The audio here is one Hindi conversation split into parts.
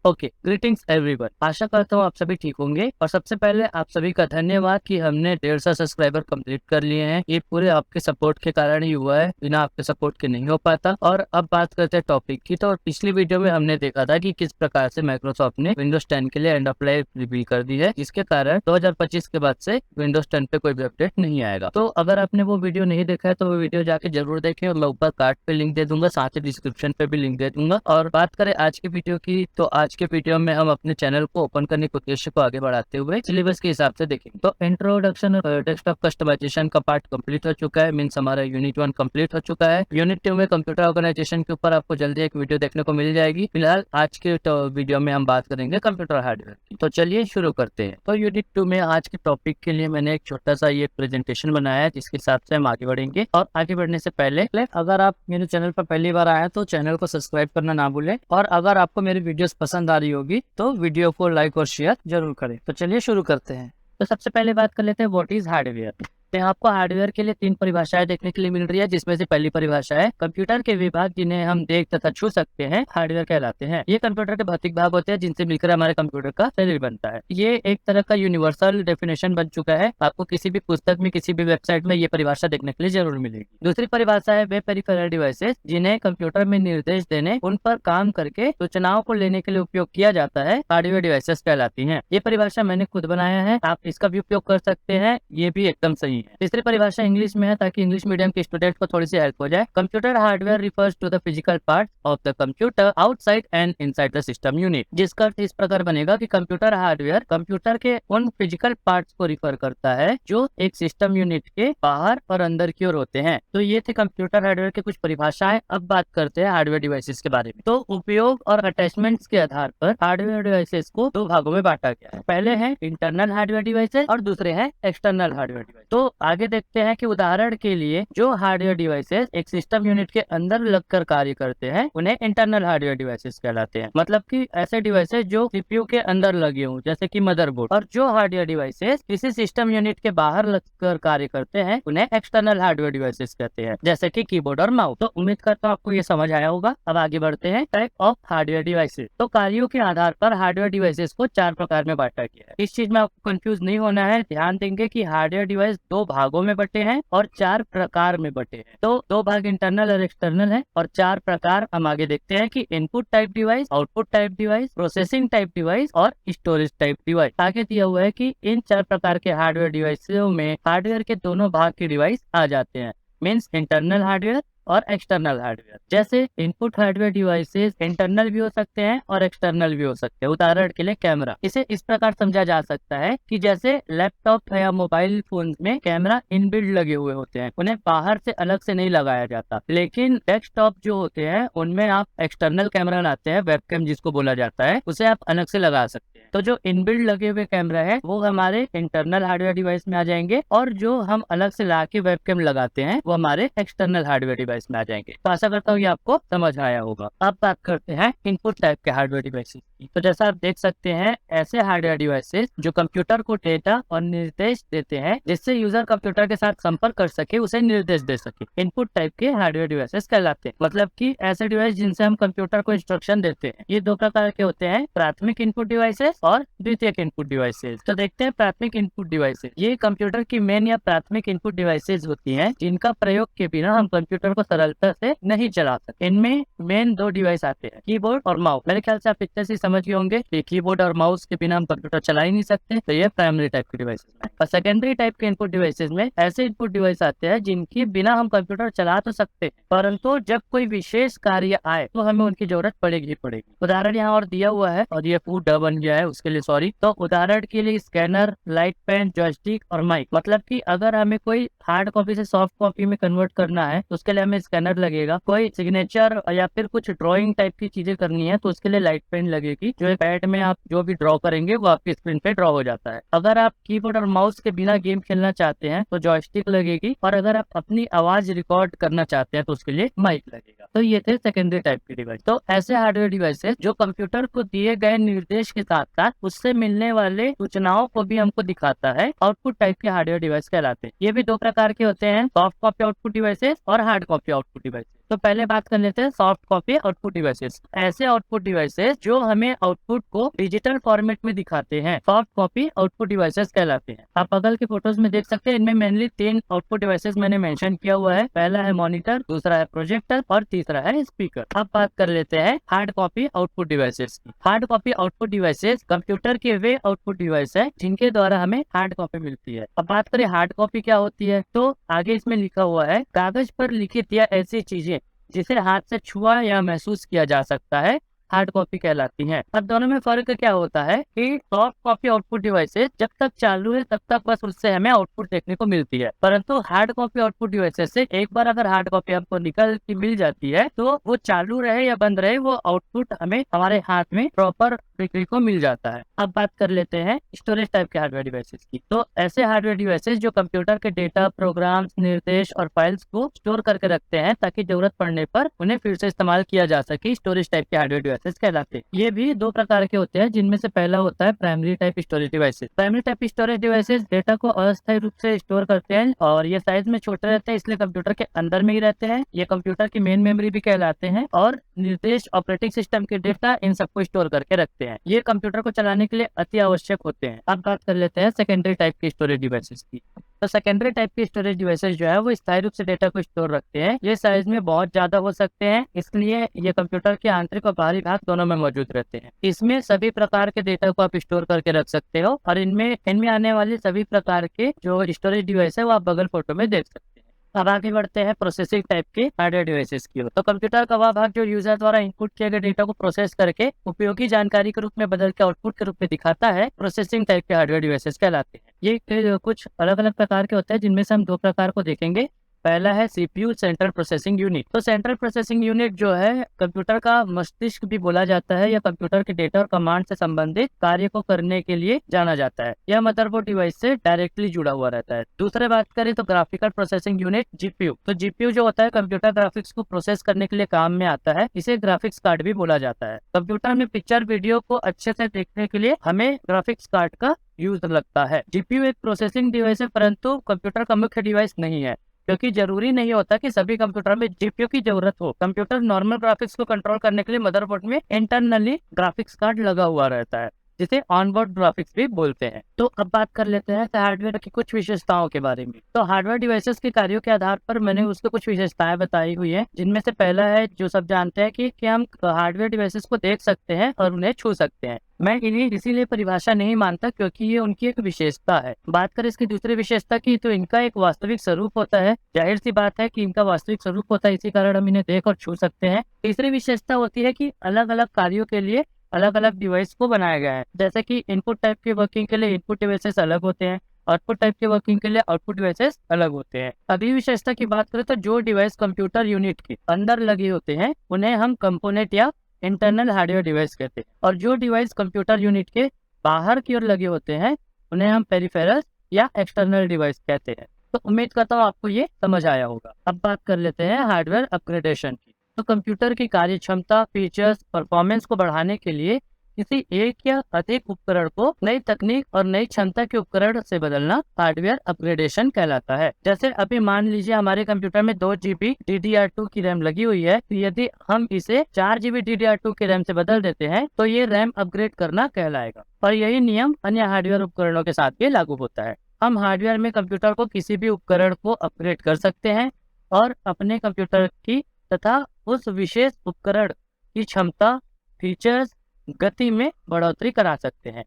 Okay, greetings everyone. आशा करता हूँ आप सभी ठीक होंगे और सबसे पहले आप सभी का धन्यवाद कि हमने 150 सब्सक्राइबर कंप्लीट कर लिए हैं। ये पूरे आपके सपोर्ट के कारण ही हुआ है, बिना आपके सपोर्ट के नहीं हो पाता। और अब बात करते हैं टॉपिक की। तो पिछली वीडियो में हमने देखा था कि किस प्रकार से माइक्रोसॉफ्ट ने विंडोज 10 के लिए एंड ऑफ लाइफ रिवील कर दी है, जिसके कारण 2025 के बाद से विंडोज 10 पे कोई भी अपडेट नहीं आएगा। तो अगर आपने वो वीडियो नहीं देखा है तो वो वीडियो जाके जरूर देखें और मैं ऊपर कार्ड पे लिंक दे दूंगा, साथ ही डिस्क्रिप्शन पे भी लिंक दे दूंगा। और बात करें आज की वीडियो की, तो आज के वीडियो में हम अपने चैनल को ओपन करने के उद्देश्य को आगे बढ़ाते हुए सिलेबस के हिसाब से देखेंगे। तो इंट्रोडक्शन और डेस्कटॉप कस्टमाइजेशन का पार्ट कंप्लीट हो चुका है, मीन्स हमारा यूनिट 1 कंप्लीट हो चुका है। यूनिट 2 में कंप्यूटर ऑर्गेनाइजेशन के ऊपर आपको जल्दी एक वीडियो देखने को मिल जाएगी। फिलहाल आज के वीडियो में हम बात करेंगे कंप्यूटर हार्डवेयर की। तो चलिए शुरू करते हैं। तो यूनिट 2 में आज के टॉपिक के लिए मैंने एक छोटा सा ये प्रेजेंटेशन बनाया है, जिसके हिसाब से हम आगे बढ़ेंगे। और आगे बढ़ने से पहले अगर आप मेरे चैनल पर पहली बार आए तो चैनल को सब्सक्राइब करना ना भूलें, और अगर आपको मेरी वीडियोस पसंद आ रही होगी तो वीडियो को लाइक और शेयर जरूर करें। तो चलिए शुरू करते हैं। तो सबसे पहले बात कर लेते हैं व्हाट इज हार्डवेयर। तो आपको हार्डवेयर के लिए 3 परिभाषाएं देखने के लिए मिल रही है, जिसमें से पहली परिभाषा है कंप्यूटर के विभाग जिन्हें हम देख तथा छू सकते हैं हार्डवेयर कहलाते हैं। ये कंप्यूटर के भौतिक भाग होते हैं जिनसे मिलकर हमारे कंप्यूटर का शरीर बनता है। ये एक तरह का यूनिवर्सल डेफिनेशन बन चुका है। आपको किसी भी पुस्तक में, किसी भी वेबसाइट में ये परिभाषा देखने के लिए जरूर मिलेगी। दूसरी परिभाषा है वेब पेरिफेरल डिवाइसेस, जिन्हें कंप्यूटर में निर्देश देने, उन पर काम करके सूचनाओं को लेने के लिए उपयोग किया जाता है, हार्डवेयर डिवाइसेस कहलाती हैं। ये परिभाषा मैंने खुद बनाया है, आप इसका भी उपयोग कर सकते हैं, ये भी एकदम सही है। तीसरी परिभाषा इंग्लिश में है, ताकि इंग्लिश मीडियम के स्टूडेंट को थोड़ी सी हेल्प हो जाए। Computer hardware refers to the physical part of the computer outside and inside the system unit, जिसका अर्थ इस प्रकार बनेगा कि कंप्यूटर हार्डवेयर कंप्यूटर के उन फिजिकल पार्ट्स को रिफर करता है जो एक सिस्टम यूनिट के बाहर और अंदर की ओर होते हैं। तो ये थे कंप्यूटर हार्डवेयर के कुछ परिभाषाएं। अब बात करते हैं हार्डवेयर डिवाइसेस के बारे में। तो उपयोग और अटैचमेंट्स के आधार पर हार्डवेयर डिवाइसेस को 2 भागों में बांटा गया है। पहले है इंटरनल हार्डवेयर डिवाइसेस और दूसरे है एक्सटर्नल हार्डवेयर डिवाइस। तो आगे देखते हैं कि उदाहरण के लिए जो हार्डवेयर डिवाइसेस एक सिस्टम यूनिट के अंदर लगकर कार्य करते हैं, उन्हें इंटरनल हार्डवेयर डिवाइसेस कहलाते हैं। मतलब कि ऐसे डिवाइसेस जो सीपीयू के अंदर लगे हों, जैसे कि मदरबोर्ड। और जो हार्डवेयर डिवाइसेस किसी सिस्टम यूनिट के बाहर लगकर कार्य करते हैं, उन्हें एक्सटर्नल हार्डवेयर डिवाइसेस कहते हैं, जैसे कि कीबोर्ड और माउस। तो उम्मीद करता हूँ आपको ये समझ आया होगा। अब आगे बढ़ते हैं टाइप ऑफ हार्डवेयर डिवाइसेस। तो कार्यों के आधार पर हार्डवेयर डिवाइसेस को 4 प्रकार में बांटा गया है। इस चीज में आपको कंफ्यूज नहीं होना है। ध्यान देंगे कि हार्डवेयर डिवाइस 2 भागों में बटे हैं और 4 प्रकार में बटे हैं। तो 2 भाग इंटरनल और एक्सटर्नल है, और 4 प्रकार हम आगे देखते हैं कि input type device, output type device, processing type device और स्टोरेज टाइप डिवाइस। आगे दिया हुआ है कि इन 4 प्रकार के हार्डवेयर डिवाइसों में हार्डवेयर के दोनों भाग के डिवाइस आ जाते हैं, मीन्स इंटरनल हार्डवेयर और एक्सटर्नल हार्डवेयर। जैसे इनपुट हार्डवेयर डिवाइसेस इंटरनल भी हो सकते हैं और एक्सटर्नल भी हो सकते हैं। उदाहरण के लिए कैमरा, इसे इस प्रकार समझा जा सकता है कि जैसे लैपटॉप या मोबाइल फोन में कैमरा इनबिल्ट लगे हुए होते हैं, उन्हें बाहर से अलग से नहीं लगाया जाता। लेकिन डेस्कटॉप जो होते हैं उनमें आप एक्सटर्नल कैमरा लाते हैं, वेबकैम जिसको बोला जाता है, उसे आप अलग से लगा सकते हैं। तो जो इनबिल्ट लगे हुए कैमरा है वो हमारे इंटरनल हार्डवेयर डिवाइस में आ जाएंगे, और जो हम अलग से ला के वेबकैम लगाते हैं वो हमारे एक्सटर्नल हार्डवेयर डिवाइस में आ जाएंगे। तो आशा करता हूँ ये आपको समझ आया होगा। अब बात करते हैं इनपुट टाइप के हार्डवेयर डिवाइसेस की। तो जैसा आप देख सकते हैं, ऐसे हार्डवेयर डिवाइसेस जो कंप्यूटर को डेटा और निर्देश देते हैं, जिससे यूजर कंप्यूटर के साथ संपर्क कर सके, उसे निर्देश दे सके, इनपुट टाइप के हार्डवेयर डिवाइसेस कहलाते हैं। मतलब कि ऐसे डिवाइस जिनसे हम कंप्यूटर को इंस्ट्रक्शन देते हैं। ये 2 प्रकार के होते हैं, प्राथमिक इनपुट डिवाइसेस और द्वितीयक इनपुट डिवाइसेस। तो देखते हैं प्राथमिक इनपुट डिवाइसेस। ये कंप्यूटर की मेन या प्राथमिक इनपुट डिवाइसेस होती हैं, जिनका प्रयोग के बिना हम कंप्यूटर को सरलता से नहीं चला सकते। इनमें मेन 2 डिवाइस आते हैं, कीबोर्ड और माउस। मेरे ख्याल से आप इतने से समझ गए होंगे कि कीबोर्ड और माउस के बिना हम कंप्यूटर चला ही नहीं सकते। तो ये प्राइमरी टाइप के डिवाइसेस में। और सेकेंडरी टाइप के इनपुट डिवाइसेस में ऐसे इनपुट डिवाइस आते हैं जिनके बिना हम कंप्यूटर चला तो सकते हैं, परंतु जब कोई विशेष कार्य आए तो हमें उनकी जरूरत पड़ेगी ही पड़ेगी। उदाहरण यहाँ और दिया हुआ है, और ये फूड बन गया है, उसके लिए सॉरी। तो उदाहरण के लिए स्कैनर, लाइट पेन, जॉयस्टिक और माइक। मतलब कि अगर हमें कोई हार्ड कॉपी से सॉफ्ट कॉपी में कन्वर्ट करना है तो उसके लिए हमें स्कैनर लगेगा। कोई सिग्नेचर या फिर कुछ ड्राइंग टाइप की चीजें करनी है तो उसके लिए लाइट पेन लगेगी, जो पैड में आप जो भी ड्रॉ करेंगे वो आपकी स्क्रीन पे ड्रॉ हो जाता है। अगर आप कीबोर्ड और माउस के बिना गेम खेलना चाहते हैं तो जॉयस्टिक लगेगी, और अगर आप अपनी आवाज रिकॉर्ड करना चाहते हैं तो उसके लिए माइक लगेगा। तो ये थे सेकेंडरी टाइप के डिवाइस। तो ऐसे हार्डवेयर डिवाइसेस जो कंप्यूटर को दिए गए निर्देश के साथ साथ उससे मिलने वाले सूचनाओं को भी हमको दिखाता है, आउटपुट टाइप के हार्डवेयर डिवाइस कहलाते हैं। ये भी 2 प्रकार के होते हैं, सॉफ्ट कॉपी आउटपुट डिवाइसेस और हार्ड कॉपी आउटपुट डिवाइसेस। तो पहले बात कर लेते हैं सॉफ्ट कॉपी आउटपुट डिवाइसेस। ऐसे आउटपुट डिवाइसेस जो हमें आउटपुट को डिजिटल फॉर्मेट में दिखाते हैं, सॉफ्ट कॉपी आउटपुट डिवाइसेस कहलाते हैं। आप बगल के फोटोज में देख सकते हैं, इनमें मेनली 3 आउटपुट डिवाइसेस मैंने मेंशन किया हुआ है। पहला है मॉनिटर, दूसरा है प्रोजेक्टर और तीसरा है स्पीकर। अब बात कर लेते हैं हार्ड कॉपी आउटपुट डिवाइसेस की। Hard copy output devices computer के वे आउटपुट डिवाइस है जिनके द्वारा हमें हार्ड कॉपी मिलती है। अब बात करें हार्ड कॉपी क्या होती है, तो आगे इसमें लिखा हुआ है कागज पर लिखित या ऐसी चीजें जिसे हाथ से छुआ या महसूस किया जा सकता है, हार्ड कॉपी कहलाती हैं। अब दोनों में फर्क क्या होता है कि सॉफ्ट कॉपी आउटपुट डिवाइसेस जब तक चालू है तब तक बस उससे हमें आउटपुट देखने को मिलती है, परंतु हार्ड कॉपी आउटपुट डिवाइसेस से एक बार अगर हार्ड कॉपी आपको निकल के मिल जाती है तो वो चालू रहे या बंद रहे, वो आउटपुट हमें हमारे हाथ में प्रॉपर देखने को मिल जाता है। अब बात कर लेते हैं स्टोरेज टाइप के हार्डवेयर डिवाइसेस की। तो ऐसे हार्डवेयर डिवाइसेस जो कंप्यूटर के डेटा, प्रोग्राम्स, निर्देश और फाइल्स को स्टोर करके रखते हैं ताकि जरूरत पड़ने पर उन्हें फिर से इस्तेमाल किया जा सके, स्टोरेज टाइप के हार्डवेयर डिवाइसेस कहलाते हैं। ये भी 2 प्रकार के होते हैं, जिनमें से पहला होता है primary type storage devices. Primary type storage devices data को अस्थायी रूप से स्टोर करते हैं और ये साइज में छोटे रहते हैं, इसलिए कंप्यूटर के अंदर में ही रहते हैं। ये कंप्यूटर की मेन मेमोरी भी कहलाते हैं और निर्देश, ऑपरेटिंग सिस्टम के डेटा, इन सबको स्टोर करके रखते हैं। ये कंप्यूटर को चलाने के लिए अति आवश्यक होते हैं। अब बात कर लेते हैं सेकेंडरी टाइप के स्टोरेज डिवाइसेस की। तो सेकेंडरी टाइप के स्टोरेज डिवाइसेस जो है वो स्थायी रूप से डेटा को स्टोर रखते हैं। ये साइज में बहुत ज्यादा हो सकते हैं, इसलिए ये कंप्यूटर के आंतरिक और बाहरी भाग दोनों में मौजूद रहते हैं। इसमें सभी प्रकार के डेटा को आप स्टोर करके रख सकते हो और इनमें आने वाले सभी प्रकार के जो स्टोरेज डिवाइस है वो आप बगल फोटो में देख सकते हैं। अब आगे बढ़ते हैं प्रोसेसिंग टाइप के हार्डवेयर डिवाइसेस की ओर। तो कंप्यूटर का वह भाग जो यूजर द्वारा इनपुट किए गए डेटा को प्रोसेस करके उपयोगी जानकारी के रूप में बदल के आउटपुट के रूप में दिखाता है, प्रोसेसिंग टाइप के हार्डवेयर डिवाइसेस कहलाते हैं। ये कुछ अलग अलग प्रकार के होते हैं, जिनमें से हम 2 प्रकार को देखेंगे। पहला है सीपीयू, सेंट्रल प्रोसेसिंग यूनिट। तो सेंट्रल प्रोसेसिंग यूनिट जो है कंप्यूटर का मस्तिष्क भी बोला जाता है, या कंप्यूटर के डेटा और कमांड से संबंधित कार्य को करने के लिए जाना जाता है। यह मदरबोर्ड डिवाइस से डायरेक्टली जुड़ा हुआ रहता है। दूसरे बात करें तो ग्राफिकल प्रोसेसिंग यूनिट, जीपीयू। तो जीपीयू जो होता है कंप्यूटर ग्राफिक्स को प्रोसेस करने के लिए काम में आता है, इसे ग्राफिक्स कार्ड भी बोला जाता है। कंप्यूटर में पिक्चर, वीडियो को अच्छे से देखने के लिए हमें ग्राफिक्स कार्ड का यूज लगता है। जीपीयू एक प्रोसेसिंग डिवाइस है, परंतु कंप्यूटर का मुख्य डिवाइस नहीं है, क्योंकि जरूरी नहीं होता कि सभी कंप्यूटर में जीपीयू की जरूरत हो। कंप्यूटर नॉर्मल ग्राफिक्स को कंट्रोल करने के लिए मदरबोर्ड में इंटरनली ग्राफिक्स कार्ड लगा हुआ रहता है, जिसे ऑनबोर्ड ग्राफिक्स भी बोलते हैं। तो अब बात कर लेते हैं हार्डवेयर की कुछ विशेषताओं के बारे में। तो हार्डवेयर डिवाइसेस के कार्यों के आधार पर मैंने उसके कुछ विशेषताएं बताई हुई है, जिनमें से पहला है जो सब जानते हैं कि हम हार्डवेयर डिवाइसेस को देख सकते हैं और उन्हें छू सकते हैं। मैं इन्हें इसीलिए परिभाषा नहीं मानता क्योंकि ये उनकी एक विशेषता है। बात करें इसकी दूसरी विशेषता की, तो इनका एक वास्तविक स्वरूप होता है। जाहिर सी बात है कि इनका वास्तविक स्वरूप होता है, इसी कारण हम इन्हें देख और छू सकते हैं। तीसरी विशेषता होती है कि अलग अलग कार्यों के लिए अलग अलग डिवाइस को बनाया गया है। जैसे कि इनपुट टाइप के वर्किंग के लिए इनपुट डिवाइसेस अलग होते हैं, आउटपुट टाइप के वर्किंग के लिए आउटपुट डिवाइसेस अलग होते हैं। अभी विशेषता की बात करें तो जो डिवाइस कंप्यूटर यूनिट के अंदर लगे होते हैं उन्हें हम कंपोनेंट या इंटरनल हार्डवेयर डिवाइस कहते हैं, और जो डिवाइस कंप्यूटर यूनिट के बाहर की ओर लगे होते हैं उन्हें हम पेरिफेरल्स या एक्सटर्नल डिवाइस कहते हैं। तो उम्मीद करता हूँ आपको ये समझ आया होगा। अब बात कर लेते हैं हार्डवेयर अपग्रेडेशन की। तो कंप्यूटर की कार्य क्षमता, फीचर्स, परफॉर्मेंस को बढ़ाने के लिए किसी एक या अधिक उपकरण को नई तकनीक और नई क्षमता के उपकरण से बदलना हार्डवेयर अपग्रेडेशन कहलाता है। जैसे अभी मान लीजिए हमारे कंप्यूटर में 2 GB DDR2 की रैम लगी हुई है, तो यदि हम इसे 4 GB DDR2 की रैम से बदल देते हैं तो ये रैम अपग्रेड करना कहलाएगा। और यही नियम अन्य हार्डवेयर उपकरणों के साथ भी लागू होता है। हम हार्डवेयर में कंप्यूटर को किसी भी उपकरण को अपग्रेड कर सकते हैं और अपने कंप्यूटर की तथा उस विशेष उपकरण की क्षमता, फीचर्स, गति में बढ़ोतरी करा सकते हैं।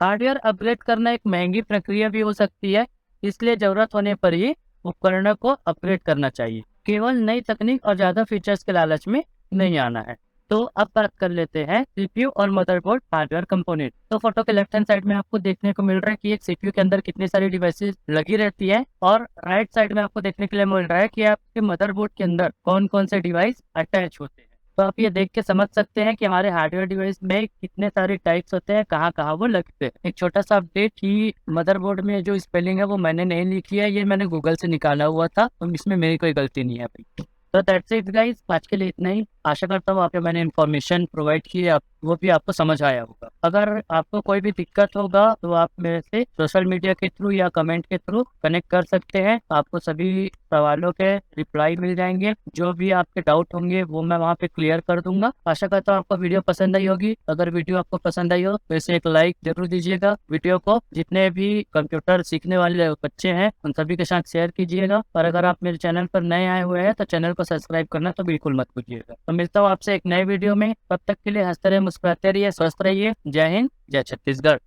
हार्डवेयर अपग्रेड करना एक महंगी प्रक्रिया भी हो सकती है, इसलिए जरूरत होने पर ही उपकरणों को अपग्रेड करना चाहिए। केवल नई तकनीक और ज्यादा फीचर्स के लालच में नहीं आना है। तो अब बात कर लेते हैं सीपीयू और मदरबोर्ड हार्डवेयर कंपोनेंट। तो फोटो के लेफ्ट हैंड साइड में आपको देखने को मिल रहा है कि एक सीपीयू के अंदर कितनी सारी डिवाइसेस लगी रहती है, और राइट साइड में आपको देखने के लिए मिल रहा है कि आपके मदरबोर्ड के अंदर कौन कौन से डिवाइस अटैच होते हैं। तो आप ये देख के समझ सकते हैं कि हमारे हार्डवेयर डिवाइस में कितने सारे टाइप्स होते हैं, कहाँ कहाँ वो लगते हैं। एक छोटा सा अपडेट कि मदरबोर्ड में जो स्पेलिंग है वो मैंने नहीं लिखी है, ये मैंने गूगल से निकाला हुआ था, तो इसमें मेरी कोई गलती नहीं है भाई। तो दैट्स इट गाइस, आज के लिए इतना ही। आशा करता हूँ आपको मैंने इन्फॉर्मेशन प्रोवाइड की है, आप वो भी आपको समझ आया होगा। अगर आपको कोई भी दिक्कत होगा तो आप मेरे से सोशल मीडिया के थ्रू या कमेंट के थ्रू कनेक्ट कर सकते हैं। आपको सभी सवालों के रिप्लाई मिल जाएंगे। जो भी आपके डाउट होंगे वो मैं वहाँ पे क्लियर कर दूंगा। आशा करता हूँ आपको वीडियो पसंद आई होगी। अगर वीडियो आपको पसंद आई हो तो इसे एक लाइक जरूर दीजिएगा। वीडियो को जितने भी कंप्यूटर सीखने वाले बच्चे हैं उन सभी के साथ शेयर कीजिएगा। और अगर आप मेरे चैनल पर नए आए हुए हैं तो चैनल को सब्सक्राइब करना तो बिल्कुल मत भूलिएगा। तो मिलता हूँ आपसे एक नए वीडियो में। तब तक के लिए हंसते रहिए, मुस्कुराते रहिए, स्वस्थ रहिए। जय हिंद, जय छत्तीसगढ़।